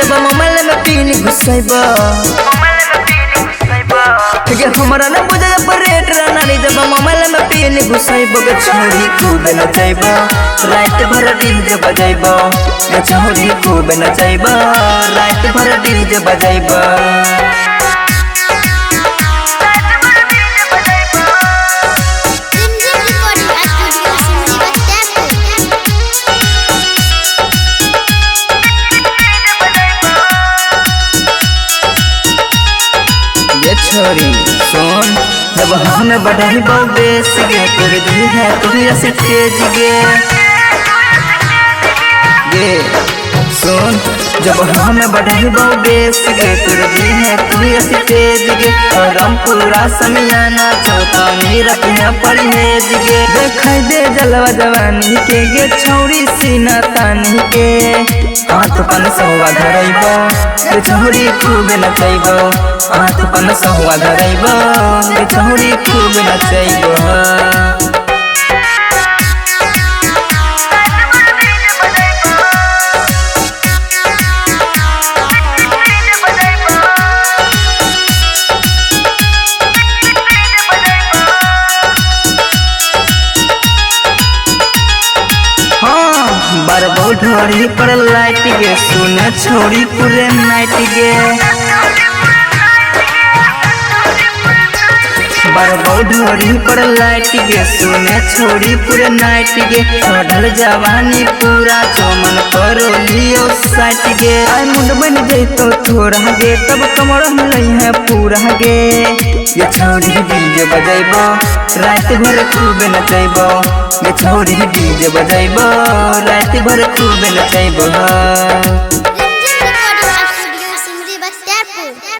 जब मोबाइल में पिन घुसैबा हमारा न बुझे परेट नारी जब मोबाइल में पिन घुसैबा के छोरी खूब नचैबा रात भर डीजे बजैबा के छोरी खूब नचैबा रात भर डीजे बजैबा छोरी सुन जब हम बढ़ाई बेस गे कर दी है तुम्हें स्टेज गे सुन जब हम बढ़ाई बेस गे कर दी है तुम्हें स्टेज गे और हम पूरा समियाना चौतानी रखना परहेज गे देखाई दे जलवा जवानी के गे छौरी सीना तानी के हाथ पन सौवा धरैबो गे छौरी खूब नचैबो हाथ पन सौवा धरैबो गे छौरी खूब नचैबो बारबो ढोरी पर लाइट गे सुने छोड़ी पूरे नाइट गे बारबो ढोरी पर लाइट गे सुने छोड़ी पूरे नाइट गे चढ़ल जवानी पूरा चौमन करो लियो साइट गे आई मुंड बन जैतो थोड़ा गे तब कमर मिलई है पूरा गे ये छोड़ी डीजे बजैबो रात भर खूब नचैबो ये छोड़ी डीजे बजैबो रात भर खूब नचैबो।